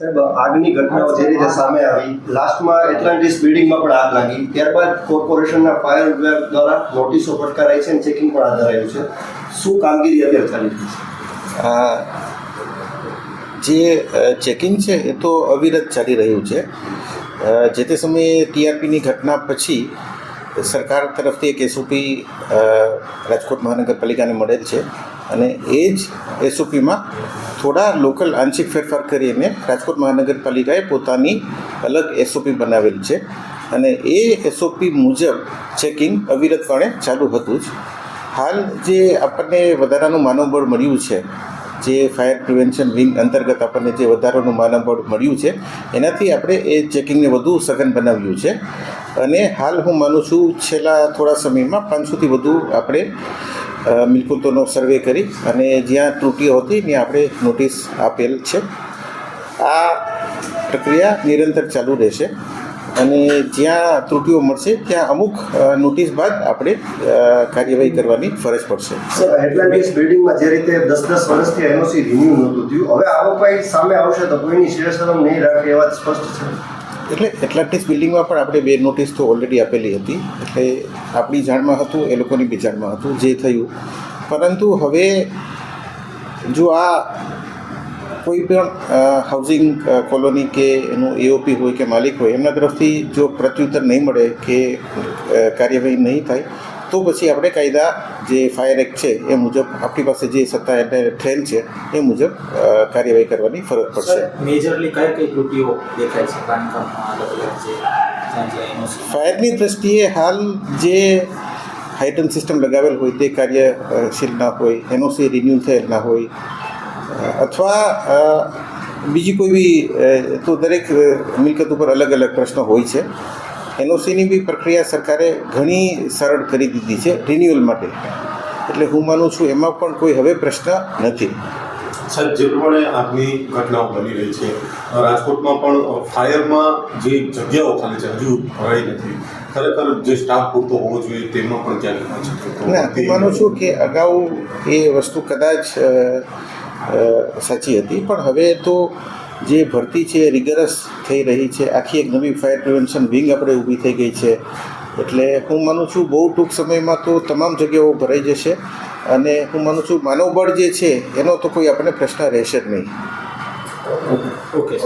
સાહેબ, આગની ઘટનાઓ જે રીતે સામે આવી, લાસ્ટમાં એટલાન્ટિસ બિલ્ડિંગમાં પણ આગ લાગી, ત્યારબાદ કોર્પોરેશનના ફાયર વિભાગ દ્વારા નોટિસો ફટકારાઈ છે અને ચેકિંગ પણ હાથ ધરાયું છે. શું કામગીરી અત્યારે ચાલી રહી છે? જે ચેકિંગ છે એ તો અવિરત ચાલી રહ્યું છે. જે તે સમયે ટીઆરપીની ઘટના પછી સરકાર તરફથી એક એસઓપી રાજકોટ મહાનગરપાલિકાને મળેલ છે અને એ જ એસઓપીમાં થોડા લોકલ આંશિક ફેરફાર કરીને રાજકોટ મહાનગરપાલિકાએ પોતાની અલગ એસઓપી બનાવેલ છે અને એ એસઓપી મુજબ ચેકિંગ અવિરતપણે ચાલુ હતું જ. હાલ જે આપણને વધારાનું માનવબળ મળ્યું છે, જે ફાયર પ્રિવેન્શન વિંગ અંતર્ગત આપણને જે વધારાનું માનવબળ મળ્યું છે, એનાથી આપણે એ ચેકિંગને વધુ સઘન બનાવ્યું છે અને હાલ હું માનું છું છેલ્લા થોડા સમયમાં 500થી વધુ આપણે મિલકતોનો સર્વે કરી અને જ્યાં ત્રુટીઓ હતી ત્યાં આપણે નોટિસ આપેલ છે. આ પ્રક્રિયા નિરંતર ચાલુ રહેશે અને જ્યાં ત્રુટીઓ મળશે ત્યાં અમુક નોટિસ બાદ આપણે કાર્યવાહી કરવાની ફરજ પડશે. સર, એટલાન્ટિસ બિલ્ડિંગમાં જે રીતે 10-10 વર્ષથી એનઓસી રિન્યુ નહોતું થયું, હવે આવો કંઈ સામે આવશે તો કોઈની શિરશરમ નહીં રાખે એ વાત સ્પષ્ટ છે. એટલે એટલાન્ટિસ બિલ્ડિંગમાં પણ આપણે 2 નોટિસ તો ઓલરેડી આપેલી હતી. એટલે આપણી જાણમાં હતું, એ લોકોની બી જાણમાં હતું જે થયું. પરંતુ હવે જો આ કોઈ પણ હાઉસિંગ કોલોની કે એનું એઓપી હોય કે માલિક હોય એમના તરફથી જો પ્રત્યુત્તર નહીં મળે કે કાર્યવાહી નહીં થાય તો પછી આપણે કાયદા જે ફાયર એક્ટ છે એ મુજબ આપણી પાસે જે સત્તા એટલે થયેલ છે એ મુજબ કાર્યવાહી કરવાની ફરજ પડશે. મેજરલી કઈ ત્રુટીઓ દેખાય છે બાંધકામમાં અલગ અલગ છે? ફાયરની દ્રષ્ટિએ હાલ જે હાઇટન સિસ્ટમ લગાવેલ હોય તે કાર્યશીલ ના હોય, એનઓસી રિન્યુ થયેલ ના હોય અથવા બીજી કોઈ બી, તો દરેક મિલકત ઉપર અલગ અલગ પ્રશ્નો હોય છે. એનઓસીની બી પ્રક્રિયા સરકારે ઘણી સરળ કરી દીધી છે રિન્યુઅલ માટે. એટલે હું માનું છું એમાં પણ કોઈ હવે પ્રશ્ન નથી. સાહેબ, જે પ્રમાણે આગની ઘટનાઓ બની રહી છે, રાજકોટમાં પણ ફાયરમાં જે જગ્યાઓ ખાલી છે હજુ ભરાઈ નથી. ખરેખર જે સ્ટાફ પૂરતો હોવો જોઈએ તેમાં પણ ક્યાંક ના, હું માનું છું કે અગાઉ એ વસ્તુ કદાચ સાચી હતી, પણ હવે તો જે ભરતી છે એ રિગરસ થઈ રહી છે. આખી એક નવી ફાયર પ્રિવેન્શન વિંગ આપણે ઊભી થઈ ગઈ છે. એટલે હું માનું છું બહુ ટૂંક સમયમાં તો તમામ જગ્યાઓ ભરાઈ જશે અને હું માનું છું માનવબળ જે છે એનો તો કોઈ આપણને પ્રશ્ન રહેશે જ નહીં. ઓકે.